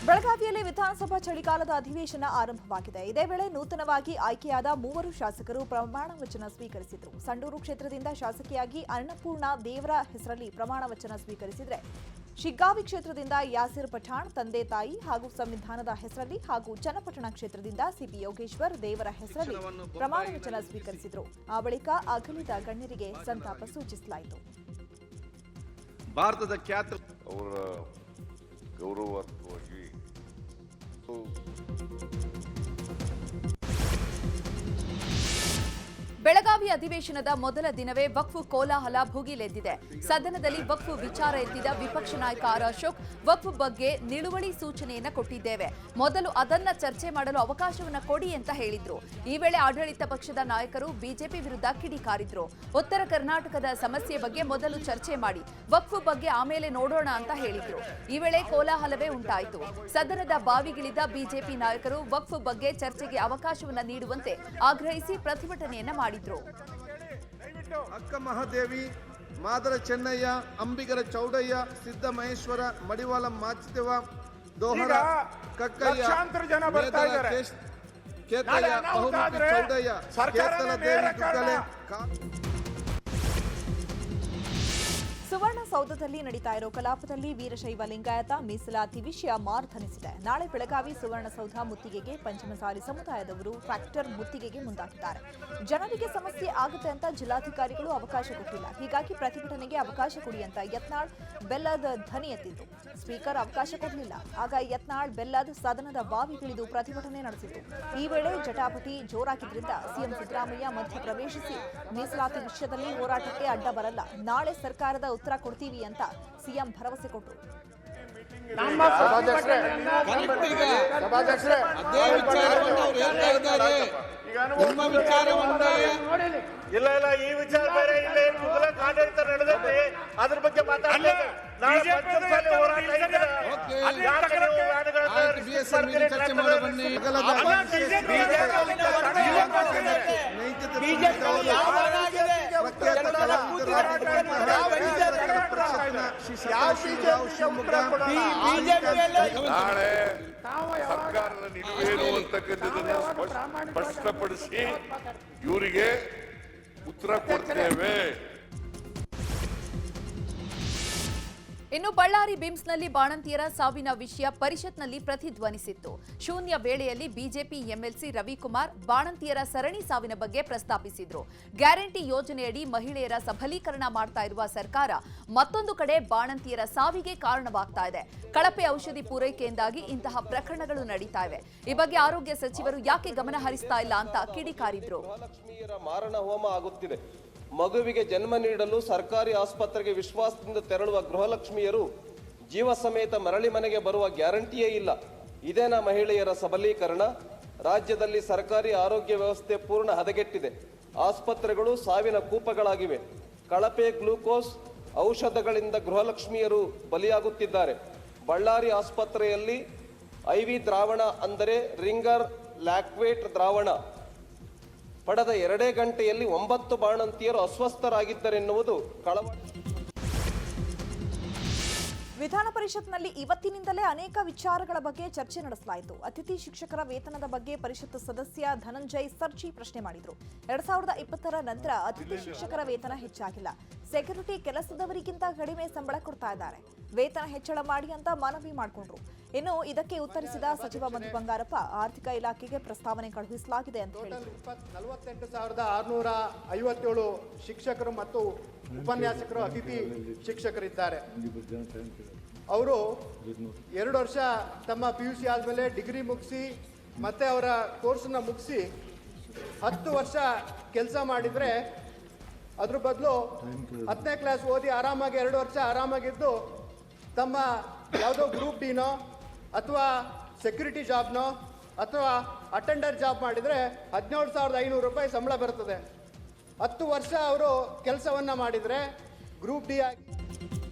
ಬೆಳಗಾವಿಯಲ್ಲಿ ವಿಧಾನಸಭಾ ಚಳಿಗಾಲದ ಅಧಿವೇಶನ ಆರಂಭವಾಗಿದೆ. ಇದೇ ವೇಳೆ ನೂತನವಾಗಿ ಆಯ್ಕೆಯಾದ 3 ಶಾಸಕರು ಪ್ರಮಾಣ ವಚನ ಸ್ವೀಕರಿಸಿದರು. ಸಂಡೂರು ಕ್ಷೇತ್ರದಿಂದ ಶಾಸಕಿಯಾಗಿ ಅನ್ನಪೂರ್ಣ ದೇವರ ಹೆಸರಲ್ಲಿ ಪ್ರಮಾಣ ವಚನ ಸ್ವೀಕರಿಸಿದರೆ, ಶಿಗ್ಗಾವಿ ಕ್ಷೇತ್ರದಿಂದ ಯಾಸಿರ್ ಪಠಾಣ್ ತಂದೆ ತಾಯಿ ಹಾಗೂ ಸಂವಿಧಾನದ ಹೆಸರಲ್ಲಿ ಹಾಗೂ ಚನ್ನಪಟ್ಟಣ ಕ್ಷೇತ್ರದಿಂದ ಸಿಪಿ ಯೋಗೇಶ್ವರ್ ದೇವರ ಹೆಸರಲ್ಲಿ ಪ್ರಮಾಣ ವಚನ ಸ್ವೀಕರಿಸಿದರು. ಆ ಬಳಿಕ ಅಗಲಿದ ಗಣ್ಯರಿಗೆ ಸಂತಾಪ ಸೂಚಿಸಲಾಯಿತು. ಭಾರತದ ಖ್ಯಾತ ಗೌರವಾರ್ಥವಾಗಿ ಬೆಳಗಾವಿ ಅಧಿವೇಶನದ ಮೊದಲ ದಿನವೇ ವಕ್ಫ್ ಕೋಲಾಹಲ ಭುಗಿಲೆದ್ದಿದೆ. ಸದನದಲ್ಲಿ ವಕ್ಫ್ ವಿಚಾರ ಎತ್ತಿದ ವಿಪಕ್ಷ ನಾಯಕ ಆರ್ ಅಶೋಕ್ ವಕ್ಫ್ ಬಗ್ಗೆ ನಿಲುವಳಿ ಸೂಚನೆಯನ್ನ ಕೊಟ್ಟಿದ್ದೇವೆ, ಮೊದಲು ಅದನ್ನ ಚರ್ಚೆ ಮಾಡಲು ಅವಕಾಶವನ್ನ ಕೊಡಿ ಅಂತ ಹೇಳಿದ್ರು. ಈ ವೇಳೆ ಆಡಳಿತ ಪಕ್ಷದ ನಾಯಕರು ಬಿಜೆಪಿ ವಿರುದ್ಧ ಕಿಡಿಕಾರಿದ್ರು. ಉತ್ತರ ಕರ್ನಾಟಕದ ಸಮಸ್ಯೆ ಬಗ್ಗೆ ಮೊದಲು ಚರ್ಚೆ ಮಾಡಿ, ವಕ್ಫ್ ಬಗ್ಗೆ ಆಮೇಲೆ ನೋಡೋಣ ಅಂತ ಹೇಳಿದ್ರು. ಈ ವೇಳೆ ಕೋಲಾಹಲವೇ ಉಂಟಾಯಿತು. ಸದನದ ಬಾವಿಗಿಳಿದ ಬಿಜೆಪಿ ನಾಯಕರು ವಕ್ಫ್ ಬಗ್ಗೆ ಚರ್ಚೆಗೆ ಅವಕಾಶವನ್ನ ನೀಡುವಂತೆ ಆಗ್ರಹಿಸಿ ಪ್ರತಿಭಟನೆಯನ್ನ ಮಾಡಿದ್ರು. ಅಕ್ಕ ಮಹಾದೇವಿ, ಮಾದರ ಚೆನ್ನಯ್ಯ, ಅಂಬಿಗರ ಚೌಡಯ್ಯ, ಸಿದ್ದ ಮಹೇಶ್ವರ, ಮಡಿವಾಳ ಮಾಚಿದೇವ, ದೋಹರ ಕಕ್ಕಯ್ಯ, ಕೇತಯ್ಯ, ಬಹುಮುಖಿ ಚೌಡಯ್ಯ, ಕೇತಲ ದೇವಿ ದುಗ್ಗಲೆ. ಸುವರ್ಣಸೌಧದಲ್ಲಿ ನಡೀತಾ ಇರೋ ಕಲಾಪದಲ್ಲಿ ವೀರಶೈವ ಲಿಂಗಾಯತ ಮೀಸಲಾತಿ ವಿಷಯ ಮಾರ್ಧನಿಸಿದೆ. ನಾಳೆ ಬೆಳಗಾವಿ ಸುವರ್ಣಸೌಧ ಮುತ್ತಿಗೆಗೆ ಪಂಚಮಸಾಲಿ ಸಮುದಾಯದವರು ಟ್ರ್ಯಾಕ್ಟರ್ ಮುತ್ತಿಗೆಗೆ ಮುಂದಾಗಿದ್ದಾರೆ. ಜನರಿಗೆ ಸಮಸ್ಯೆ ಆಗುತ್ತೆ ಅಂತ ಜಿಲ್ಲಾಧಿಕಾರಿಗಳು ಅವಕಾಶ ಕೊಟ್ಟಿಲ್ಲ. ಹೀಗಾಗಿ ಪ್ರತಿಭಟನೆಗೆ ಅವಕಾಶ ಕೊಡಿ ಅಂತ ಯತ್ನಾಳ್ ಬೆಲ್ಲದ್ ಧ್ವನಿ ಎತ್ತಿದ್ರು. ಸ್ಪೀಕರ್ ಅವಕಾಶ ಕೊಡಲಿಲ್ಲ. ಆಗ ಯತ್ನಾಳ್ ಬೆಲ್ಲದ್ ಸದನದ ಬಾವಿಗಿಳಿದು ಪ್ರತಿಭಟನೆ ನಡೆಸಿದ್ರು. ಈ ವೇಳೆ ಜಟಾಪಟಿ ಜೋರಾಗಿದ್ದರಿಂದ ಸಿಎಂ ಸಿದ್ದರಾಮಯ್ಯ ಮಧ್ಯ ಪ್ರವೇಶಿಸಿ ಮೀಸಲಾತಿ ವಿಷಯದಲ್ಲಿ ಹೋರಾಟಕ್ಕೆ ಅಡ್ಡ ಬರಲ್ಲ, ನಾಳೆ ಸರ್ಕಾರದ ಉತ್ತರ ಕೊಡ್ತೀವಿ ಅಂತ ಸಿಎಂ ಭರವಸೆ ಕೊಟ್ಟರು. ಇಲ್ಲ ಇಲ್ಲ, ಈ ವಿಚಾರ ಬೇರೆ. ಇಲ್ಲಿ ಮುಗಲಕ್ ಆಡಳಿತ ನಡೆದೈತಿ, ಅದ್ರ ಬಗ್ಗೆ ಮಾತಾಡ್ಬೇಕು. ನಾಳೆ ಸರ್ಕಾರದ ನಿಲುವೇನು ಅಂತಕ್ಕಂಥದ್ದನ್ನು ಸ್ಪಷ್ಟಪಡಿಸಿ ಇವರಿಗೆ ಉತ್ತರ ಕೊಡ್ತೇವೆ. ಇನ್ನು ಬಳ್ಳಾರಿ ಬಿಮ್ಸ್ನಲ್ಲಿ ಬಾಣಂತಿಯರ ಸಾವಿನ ವಿಷಯ ಪರಿಷತ್ನಲ್ಲಿ ಪ್ರತಿಧ್ವನಿಸಿತ್ತು. ಶೂನ್ಯ ವೇಳೆಯಲ್ಲಿ ಬಿಜೆಪಿ ಎಂಎಲ್ಸಿ ರವಿಕುಮಾರ್ ಬಾಣಂತಿಯರ ಸರಣಿ ಸಾವಿನ ಬಗ್ಗೆ ಪ್ರಸ್ತಾಪಿಸಿದ್ರು. ಗ್ಯಾರಂಟಿ ಯೋಜನೆಯಡಿ ಮಹಿಳೆಯರ ಸಬಲೀಕರಣ ಮಾಡ್ತಾ ಇರುವ ಸರ್ಕಾರ ಮತ್ತೊಂದು ಕಡೆ ಬಾಣಂತಿಯರ ಸಾವಿಗೆ ಕಾರಣವಾಗ್ತಾ ಇದೆ. ಕಳಪೆ ಔಷಧಿ ಪೂರೈಕೆಯಿಂದಾಗಿ ಇಂತಹ ಪ್ರಕರಣಗಳು ನಡೀತಾ ಇವೆ. ಈ ಬಗ್ಗೆ ಆರೋಗ್ಯ ಸಚಿವರು ಯಾಕೆ ಗಮನ ಹರಿಸ್ತಾ ಇಲ್ಲ ಅಂತ ಕಿಡಿಕಾರಿದ್ರು. ಗೃಹಲಕ್ಷ್ಮಿಯರ ಮಾರಣ ಹೋಮ ಆಗುತ್ತಿದೆ. ಮಗುವಿಗೆ ಜನ್ಮ ನೀಡಲು ಸರ್ಕಾರಿ ಆಸ್ಪತ್ರೆಗೆ ವಿಶ್ವಾಸದಿಂದ ತೆರಳುವ ಗೃಹಲಕ್ಷ್ಮಿಯರು ಜೀವ ಸಮೇತ ಮರಳಿ ಮನೆಗೆ ಬರುವ ಗ್ಯಾರಂಟಿಯೇ ಇಲ್ಲ. ಇದೇನಾ ಮಹಿಳೆಯರ ಸಬಲೀಕರಣ? ರಾಜ್ಯದಲ್ಲಿ ಸರ್ಕಾರಿ ಆರೋಗ್ಯ ವ್ಯವಸ್ಥೆ ಪೂರ್ಣ ಹದಗೆಟ್ಟಿದೆ. ಆಸ್ಪತ್ರೆಗಳು ಸಾವಿನ ಕೂಪಗಳಾಗಿವೆ. ಕಳಪೆ ಗ್ಲೂಕೋಸ್ ಔಷಧಗಳಿಂದ ಗೃಹಲಕ್ಷ್ಮಿಯರು ಬಲಿಯಾಗುತ್ತಿದ್ದಾರೆ. ಬಳ್ಳಾರಿ ಆಸ್ಪತ್ರೆಯಲ್ಲಿ IV ದ್ರಾವಣ ಅಂದರೆ ರಿಂಗರ್ ಲ್ಯಾಕ್ವೇಟ್ ದ್ರಾವಣ ಪಡೆದ 2 ಗಂಟೆಯಲ್ಲಿ 9 ಬಾಣಂತಿಯರು ಅಸ್ವಸ್ಥರಾಗಿದ್ದರೆನ್ನುವುದು ಕಳವಳ. ವಿಧಾನ ಪರಿಷತ್ನಲ್ಲಿ ಇವತ್ತಿನಿಂದಲೇ ಅನೇಕ ವಿಚಾರಗಳ ಬಗ್ಗೆ ಚರ್ಚೆ ನಡೆಸಲಾಯಿತು. ಅತಿಥಿ ಶಿಕ್ಷಕರ ವೇತನದ ಬಗ್ಗೆ ಪರಿಷತ್ ಸದಸ್ಯ ಧನಂಜಯ್ ಸರ್ಜಿ ಪ್ರಶ್ನೆ ಮಾಡಿದರು. 2020ರ ನಂತರ ಅತಿಥಿ ಶಿಕ್ಷಕರ ವೇತನ ಹೆಚ್ಚಾಗಿಲ್ಲ. ಸೆಕ್ಯೂರಿಟಿ ಕೆಲಸದವರಿಗಿಂತ ಕಡಿಮೆ ಸಂಬಳ ಕೊಡ್ತಾ ಇದ್ದಾರೆ. ವೇತನ ಹೆಚ್ಚಳ ಮಾಡಿ ಅಂತ ಮನವಿ ಮಾಡಿಕೊಂಡ್ರು. ಇನ್ನು ಇದಕ್ಕೆ ಉತ್ತರಿಸಿದ ಸಚಿವ ಮಧು ಬಂಗಾರಪ್ಪ, ಆರ್ಥಿಕ ಇಲಾಖೆಗೆ ಪ್ರಸ್ತಾವನೆ ಕಳುಹಿಸಲಾಗಿದೆ ಅಂತ ಹೇಳಿದರು. 48,657 ಶಿಕ್ಷಕರು ಮತ್ತು ಉಪನ್ಯಾಸಕರು ಅತಿಥಿ ಶಿಕ್ಷಕರಿದ್ದಾರೆ. ಅವರು 2 ವರ್ಷ ತಮ್ಮ PUC ಆದಮೇಲೆ ಡಿಗ್ರಿ ಮುಗಿಸಿ ಮತ್ತೆ ಅವರ ಕೋರ್ಸನ್ನ ಮುಗಿಸಿ 10 ವರ್ಷ ಕೆಲಸ ಮಾಡಿದರೆ ಅದ್ರ ಬದಲು 10ನೇ ಕ್ಲಾಸ್ ಓದಿ ಆರಾಮಾಗಿ 2 ವರ್ಷ ಆರಾಮಾಗಿದ್ದು ತಮ್ಮ ಯಾವುದೋ ಗ್ರೂಪ್ ಡಿನೋ ಅಥವಾ ಸೆಕ್ಯೂರಿಟಿ ಜಾಬ್ನೋ ಅಥವಾ ಅಟೆಂಡರ್ ಜಾಬ್ ಮಾಡಿದರೆ 17,500 ರೂಪಾಯಿ ಸಂಬಳ ಬರ್ತದೆ. 10 ವರ್ಷ ಅವರು ಕೆಲಸವನ್ನ ಮಾಡಿದರೆ ಗ್ರೂಪ್ ಡಿ ಆಗಿ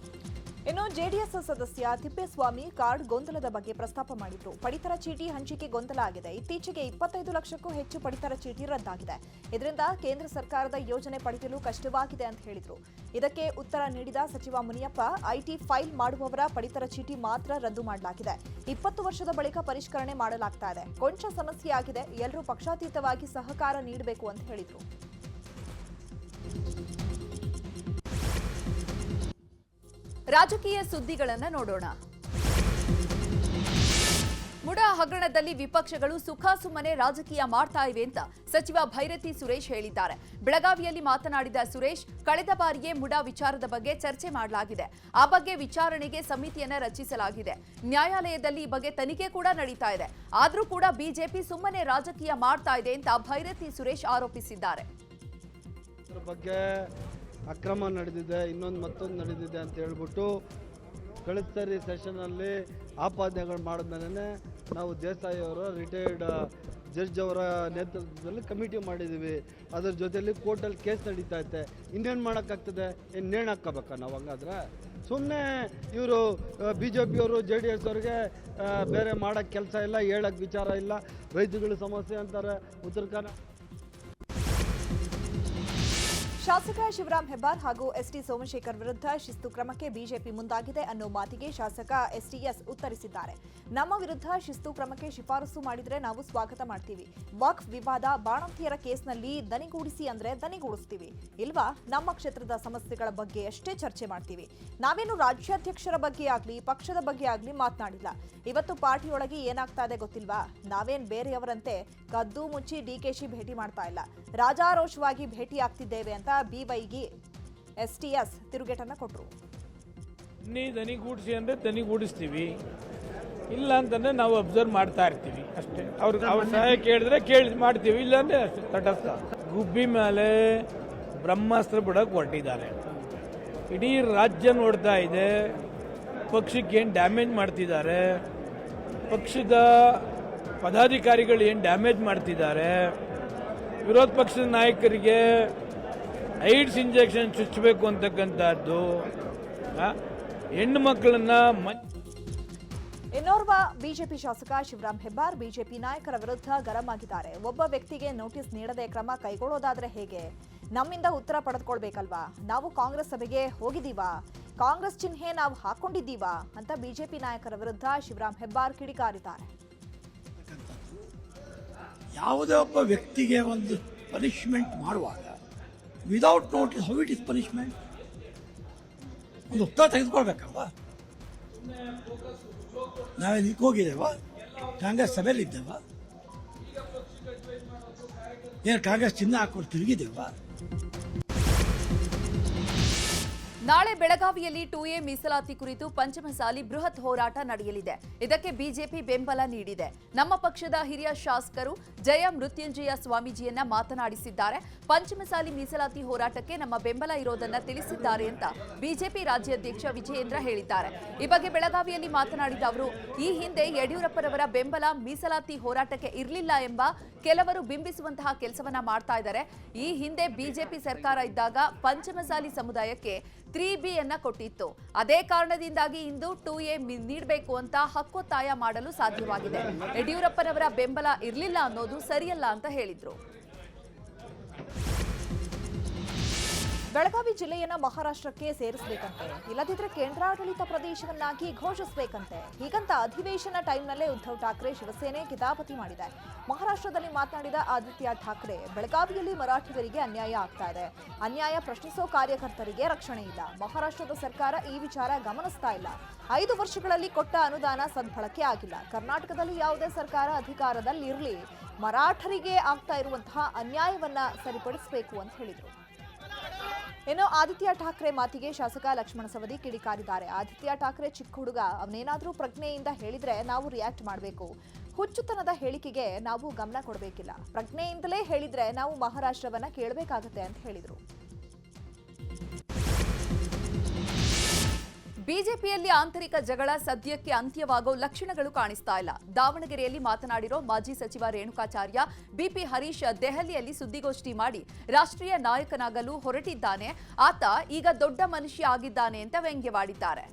ಇನ್ನು ಜೆಡಿಎಸ್ ಸದಸ್ಯ ತಿಪ್ಪೇಸ್ವಾಮಿ ಕಾರ್ಡ್ ಗೊಂದಲದ ಬಗ್ಗೆ ಪ್ರಸ್ತಾಪ ಮಾಡಿದ್ರು. ಪಡಿತರ ಚೀಟಿ ಹಂಚಿಕೆ ಗೊಂದಲ ಆಗಿದೆ. ಇತ್ತೀಚೆಗೆ 25 ಲಕ್ಷಕ್ಕೂ ಹೆಚ್ಚು ಪಡಿತರ ಚೀಟಿ ರದ್ದಾಗಿದೆ. ಇದರಿಂದ ಕೇಂದ್ರ ಸರ್ಕಾರದ ಯೋಜನೆ ಪಡೆಯಲು ಕಷ್ಟವಾಗಿದೆ ಅಂತ ಹೇಳಿದ್ರು. ಇದಕ್ಕೆ ಉತ್ತರ ನೀಡಿದ ಸಚಿವ ಮುನಿಯಪ್ಪ, ಐಟಿ ಫೈಲ್ ಮಾಡುವವರ ಪಡಿತರ ಚೀಟಿ ಮಾತ್ರ ರದ್ದು ಮಾಡಲಾಗಿದೆ. 20 ವರ್ಷದ ಬಳಿಕ ಪರಿಷ್ಕರಣೆ ಮಾಡಲಾಗ್ತಾ ಇದೆ. ಕೊಂಚ ಸಮಸ್ಯೆ ಆಗಿದೆ. ಎಲ್ಲರೂ ಪಕ್ಷಾತೀತವಾಗಿ ಸಹಕಾರ ನೀಡಬೇಕು ಅಂತ ಹೇಳಿದ್ರು. ರಾಜಕೀಯ ಸುದ್ದಿಗಳನ್ನು ನೋಡೋಣ. ಮುಡಾ ಹಗರಣದಲ್ಲಿ ವಿಪಕ್ಷಗಳು ಸುಖಾಸುಮ್ಮನೆ ರಾಜಕೀಯ ಮಾಡ್ತಾ ಇವೆ ಅಂತ ಸಚಿವ ಭೈರತಿ ಸುರೇಶ್ ಹೇಳಿದ್ದಾರೆ. ಬೆಳಗಾವಿಯಲ್ಲಿ ಮಾತನಾಡಿದ ಸುರೇಶ್, ಕಳೆದ ಬಾರಿಯೇ ಮುಡಾ ವಿಚಾರದ ಬಗ್ಗೆ ಚರ್ಚೆ ಮಾಡಲಾಗಿದೆ. ಆ ಬಗ್ಗೆ ವಿಚಾರಣೆಗೆ ಸಮಿತಿಯನ್ನ ರಚಿಸಲಾಗಿದೆ. ನ್ಯಾಯಾಲಯದಲ್ಲಿ ಈ ಬಗ್ಗೆ ತನಿಖೆ ಕೂಡ ನಡೀತಾ ಇದೆ. ಆದ್ರೂ ಕೂಡ ಬಿಜೆಪಿ ಸುಮ್ಮನೆ ರಾಜಕೀಯ ಮಾಡ್ತಾ ಇದೆ ಅಂತ ಭೈರತಿ ಸುರೇಶ್ ಆರೋಪಿಸಿದ್ದಾರೆ. ಬಗ್ಗೆ ಅಕ್ರಮ ನಡೆದಿದೆ, ಮತ್ತೊಂದು ನಡೆದಿದೆ ಅಂತ ಹೇಳ್ಬಿಟ್ಟು ಕಳೆದ ಸರಿ ಸೆಷನಲ್ಲಿ ಆಪಾದನೆಗಳು ಮಾಡಿದ್ಮೇಲೆ ನಾವು ದೇಸಾಯಿ ಅವರ ರಿಟೈರ್ಡ್ ಜಡ್ಜ್ ಅವರ ನೇತೃತ್ವದಲ್ಲಿ ಕಮಿಟಿ ಮಾಡಿದ್ದೀವಿ. ಅದರ ಜೊತೆಯಲ್ಲಿ ಕೋರ್ಟಲ್ಲಿ ಕೇಸ್ ನಡೀತಾ ಐತೆ. ಇನ್ನೇನು ಮಾಡೋಕ್ಕಾಗ್ತದೆ? ನೇಣು ಹಾಕ್ಕೋಬೇಕಾ ನಾವು? ಹಂಗಾದ್ರೆ ಸುಮ್ಮನೆ ಇವರು BJP-ಯವರು JDS ಅವ್ರಿಗೆ ಬೇರೆ ಮಾಡೋಕ್ಕೆ ಕೆಲಸ ಇಲ್ಲ, ಹೇಳೋಕ್ಕೆ ವಿಚಾರ ಇಲ್ಲ. ರೈತಗಳ ಸಮಸ್ಯೆ ಅಂತಾರೆ. ಉತ್ತರ ಕನ್ನಡ ಶಾಸಕ ಶಿವರಾಮ್ ಹೆಬ್ಬಾರ್ ಹಾಗೂ ಎಸ್ಟಿ ಸೋಮಶೇಖರ್ ವಿರುದ್ಧ ಶಿಸ್ತು ಕ್ರಮಕ್ಕೆ ಬಿಜೆಪಿ ಮುಂದಾಗಿದೆ ಅನ್ನೋ ಮಾತಿಗೆ ಶಾಸಕ STS ಉತ್ತರಿಸಿದ್ದಾರೆ. ನಮ್ಮ ವಿರುದ್ಧ ಶಿಸ್ತು ಕ್ರಮಕ್ಕೆ ಶಿಫಾರಸು ಮಾಡಿದ್ರೆ ನಾವು ಸ್ವಾಗತ ಮಾಡ್ತೀವಿ. ವಕ್ಫ್ ವಿವಾದ, ಬಾಣಂತಿಯರ ಕೇಸ್ನಲ್ಲಿ ದನಿಗೂಡಿಸಿ ಅಂದ್ರೆ ದನಿಗೂಡಿಸ್ತೀವಿ. ಇಲ್ವಾ? ನಮ್ಮ ಕ್ಷೇತ್ರದ ಸಮಸ್ಯೆಗಳ ಬಗ್ಗೆ ಅಷ್ಟೇ ಚರ್ಚೆ ಮಾಡ್ತೀವಿ. ನಾವೇನು ರಾಜ್ಯಾಧ್ಯಕ್ಷರ ಬಗ್ಗೆ ಆಗ್ಲಿ ಪಕ್ಷದ ಬಗ್ಗೆ ಆಗ್ಲಿ ಮಾತನಾಡಿಲ್ಲ. ಇವತ್ತು ಪಾರ್ಟಿಯೊಳಗೆ ಏನಾಗ್ತಾ ಇದೆ ಗೊತ್ತಿಲ್ವಾ? ನಾವೇನ್ ಬೇರೆಯವರಂತೆ ಕದ್ದು ಮುಚ್ಚಿ DKಶಿ ಭೇಟಿ ಮಾಡ್ತಾ ಇಲ್ಲ. ರಾಜಾರೋಷವಾಗಿ ಭೇಟಿ ಆಗ್ತಿದ್ದೇವೆ ಅಂತ BYಗೆ STS ತಿರುಗೇಟನ್ನ ಕೊಟ್ಟರು. ದನಿಗೂಡಿಸಿ ಅಂದರೆ ದನಿಗೂಡಿಸ್ತೀವಿ, ಇಲ್ಲ ಅಂತಂದರೆ ನಾವು ಅಬ್ಸರ್ವ್ ಮಾಡ್ತಾ ಇರ್ತೀವಿ ಅಷ್ಟೇ. ಅವ್ರ ಸಹಾಯ ಕೇಳಿದ್ರೆ ಮಾಡ್ತೀವಿ, ಇಲ್ಲಾಂದರೆ ಅಷ್ಟೇ ತಟಸ್ಥ. ಗುಬ್ಬಿ ಮೇಲೆ ಬ್ರಹ್ಮಾಸ್ತ್ರ ಬಿಡೋಕೆ ಹೊರಟಿದ್ದಾರೆ. ಇಡೀ ರಾಜ್ಯ ನೋಡ್ತಾ ಇದೆ. ಪಕ್ಷಕ್ಕೆ ಏನು ಡ್ಯಾಮೇಜ್ ಮಾಡ್ತಿದ್ದಾರೆ, ಪಕ್ಷದ ಪದಾಧಿಕಾರಿಗಳು ಏನು ಡ್ಯಾಮೇಜ್ ಮಾಡ್ತಿದ್ದಾರೆ, ವಿರೋಧ ಪಕ್ಷದ ನಾಯಕರಿಗೆ ಐಡ್ಸ್ ಇಂಜೆಕ್ಷನ್ ಚುಚ್ಚಬೇಕು ಅಂತಕ್ಕಂಥದ್ದು, ಹೆಣ್ಣು ಮಕ್ಕಳನ್ನ ಇನ್ನೋರ್ವ ಬಿಜೆಪಿ ಶಾಸಕ ಶಿವರಾಮ್ ಹೆಬ್ಬಾರ್ ಬಿಜೆಪಿ ನಾಯಕರ ವಿರುದ್ಧ ಗರಂ ಆಗಿದ್ದಾರೆ. ಒಬ್ಬ ವ್ಯಕ್ತಿಗೆ ನೋಟಿಸ್ ನೀಡದೆ ಕ್ರಮ ಕೈಗೊಳ್ಳೋದಾದ್ರೆ ಹೇಗೆ? ನಮ್ಮಿಂದ ಉತ್ತರ ಪಡೆದುಕೊಳ್ಬೇಕಲ್ವಾ? ನಾವು ಕಾಂಗ್ರೆಸ್ ಸಭೆಗೆ ಹೋಗಿದ್ದೀವಾ? ಕಾಂಗ್ರೆಸ್ ಚಿಹ್ನೆ ನಾವು ಹಾಕೊಂಡಿದ್ದೀವಾ ಅಂತ ಬಿಜೆಪಿ ನಾಯಕರ ವಿರುದ್ಧ ಶಿವರಾಮ್ ಹೆಬ್ಬಾರ್ ಕಿಡಿಕಾರಿದ್ದಾರೆ. ಯಾವುದೇ ಒಬ್ಬ ವ್ಯಕ್ತಿಗೆ ಒಂದು ಪನಿಷ್ಮೆಂಟ್ ಮಾಡುವಾಗ without notice how it is punishment? ಒಂದು ಉತ್ತರ ತೆಗೆದುಕೊಳ್ಬೇಕಲ್ವಾ? ನಾವೇ ಇದಕ್ಕೆ ಹೋಗಿದ್ದೇವಾ? ಕಾಂಗ್ರೆಸ್ ಸಭೆಯಲ್ಲಿ ಇದ್ದೇವಾ? ಏನು ಕಾಂಗ್ರೆಸ್ ಚಿಹ್ನೆ ಹಾಕೊಂಡು ತಿರುಗಿದ್ದೇವಾ? ನಾಳೆ ಬೆಳಗಾವಿಯಲ್ಲಿ 2A ಮೀಸಲಾತಿ ಕುರಿತು ಪಂಚಮಸಾಲಿ ಬೃಹತ್ ಹೋರಾಟ ನಡೆಯಲಿದೆ. ಇದಕ್ಕೆ ಬಿಜೆಪಿ ಬೆಂಬಲ ನೀಡಿದೆ. ನಮ್ಮ ಪಕ್ಷದ ಹಿರಿಯ ಶಾಸಕರು ಜಯ ಮೃತ್ಯುಂಜಯ ಸ್ವಾಮೀಜಿಯನ್ನ ಮಾತನಾಡಿಸಿದ್ದಾರೆ. ಪಂಚಮಸಾಲಿ ಮೀಸಲಾತಿ ಹೋರಾಟಕ್ಕೆ ನಮ್ಮ ಬೆಂಬಲ ಇರೋದನ್ನ ತಿಳಿಸಿದ್ದಾರೆ ಅಂತ ಬಿಜೆಪಿ ರಾಜ್ಯಾಧ್ಯಕ್ಷ ವಿಜಯೇಂದ್ರ ಹೇಳಿದ್ದಾರೆ. ಈ ಬಗ್ಗೆ ಬೆಳಗಾವಿಯಲ್ಲಿ ಮಾತನಾಡಿದ ಅವರು, ಈ ಹಿಂದೆ ಯಡಿಯೂರಪ್ಪರವರ ಬೆಂಬಲ ಮೀಸಲಾತಿ ಹೋರಾಟಕ್ಕೆ ಇರಲಿಲ್ಲ ಎಂಬ ಕೆಲವರು ಬಿಂಬಿಸುವಂತಹ ಕೆಲಸವನ್ನ ಮಾಡ್ತಾ ಇದ್ದಾರೆ. ಈ ಹಿಂದೆ ಬಿಜೆಪಿ ಸರ್ಕಾರ ಇದ್ದಾಗ ಪಂಚಮಸಾಲಿ ಸಮುದಾಯಕ್ಕೆ 3B ಯನ್ನ ಕೊಟ್ಟಿತ್ತು. ಅದೇ ಕಾರಣದಿಂದಾಗಿ ಇಂದು 2A ನೀಡಬೇಕು ಅಂತ ಹಕ್ಕೊತ್ತಾಯ ಮಾಡಲು ಸಾಧ್ಯವಾಗಿದೆ. ಯಡಿಯೂರಪ್ಪನವರ ಬೆಂಬಲ ಇರಲಿಲ್ಲ ಅನ್ನೋದು ಸರಿಯಲ್ಲ ಅಂತ ಹೇಳಿದ್ರು. ಬೆಳಗಾವಿ ಜಿಲ್ಲೆಯನ್ನ ಮಹಾರಾಷ್ಟ್ರಕ್ಕೆ ಸೇರಿಸಬೇಕಂತೆ, ಇಲ್ಲದಿದ್ರೆ ಕೇಂದ್ರಾಡಳಿತ ಪ್ರದೇಶವನ್ನಾಗಿ ಘೋಷಿಸಬೇಕಂತೆ. ಹೀಗಂತ ಅಧಿವೇಶನ ಟೈಮ್ನಲ್ಲೇ ಉದ್ಧವ್ ಠಾಕ್ರೆ ಶಿವಸೇನೆ ಕಿತಾಪತಿ ಮಾಡಿದೆ. ಮಹಾರಾಷ್ಟ್ರದಲ್ಲಿ ಮಾತನಾಡಿದ ಆದಿತ್ಯ ಠಾಕ್ರೆ, ಬೆಳಗಾವಿಯಲ್ಲಿ ಮರಾಠಿಗರಿಗೆ ಅನ್ಯಾಯ ಆಗ್ತಾ ಇದೆ. ಅನ್ಯಾಯ ಪ್ರಶ್ನಿಸೋ ಕಾರ್ಯಕರ್ತರಿಗೆ ರಕ್ಷಣೆ ಇಲ್ಲ. ಮಹಾರಾಷ್ಟ್ರದ ಸರ್ಕಾರ ಈ ವಿಚಾರ ಗಮನಿಸ್ತಾ ಇಲ್ಲ. 5 ವರ್ಷಗಳಲ್ಲಿ ಕೊಟ್ಟ ಅನುದಾನ ಸದ್ಬಳಕೆ ಆಗಿಲ್ಲ. ಕರ್ನಾಟಕದಲ್ಲಿ ಯಾವುದೇ ಸರ್ಕಾರ ಅಧಿಕಾರದಲ್ಲಿ ಇರಲಿ, ಮರಾಠರಿಗೆ ಆಗ್ತಾ ಇರುವಂತಹ ಅನ್ಯಾಯವನ್ನ ಸರಿಪಡಿಸಬೇಕು ಅಂತ ಹೇಳಿದರು. ಇನ್ನು ಆದಿತ್ಯ ಠಾಕ್ರೆ ಮಾತಿಗೆ ಶಾಸಕ ಲಕ್ಷ್ಮಣ ಸವದಿ ಕಿಡಿಕಾರಿದ್ದಾರೆ. ಆದಿತ್ಯ ಠಾಕ್ರೆ ಚಿಕ್ಕ ಹುಡುಗ, ಅವನೇನಾದ್ರೂ ಪ್ರಜ್ಞೆಯಿಂದ ಹೇಳಿದ್ರೆ ನಾವು ರಿಯಾಕ್ಟ್ ಮಾಡಬೇಕು. ಹುಚ್ಚುತನದ ಹೇಳಿಕೆಗೆ ನಾವು ಗಮನ ಕೊಡಬೇಕಿಲ್ಲ. ಪ್ರಜ್ಞೆಯಿಂದಲೇ ಹೇಳಿದ್ರೆ ನಾವು ಮಹಾರಾಷ್ಟ್ರವನ್ನ ಕೇಳಬೇಕಾಗತ್ತೆ ಅಂತ ಹೇಳಿದರು. ಬಿಜೆಪಿಯಲ್ಲಿ ಆಂತರಿಕ ಜಗಳ ಸದ್ಯಕ್ಕೆ ಅಂತ್ಯವಾಗೋ ಲಕ್ಷಣಗಳು ಕಾಣಿಸ್ತಾ ಇಲ್ಲ. ದಾವಣಗೆರೆಯಲ್ಲಿ ಮಾತನಾಡಿರೋ ಮಾಜಿ ಸಚಿವ ರೇಣುಕಾಚಾರ್ಯ, BP ಹರೀಶ್ ದೆಹಲಿಯಲ್ಲಿ ಸುದ್ದಿಗೋಷ್ಠಿ ಮಾಡಿ ರಾಷ್ಟ್ರೀಯ ನಾಯಕನಾಗಲು ಹೊರಟಿದ್ದಾನೆ, ಆತ ಈಗ ದೊಡ್ಡ ಮನುಷ್ಯ ಆಗಿದ್ದಾನೆ ಅಂತ ವ್ಯಂಗ್ಯವಾಡಿದ್ದಾರೆ.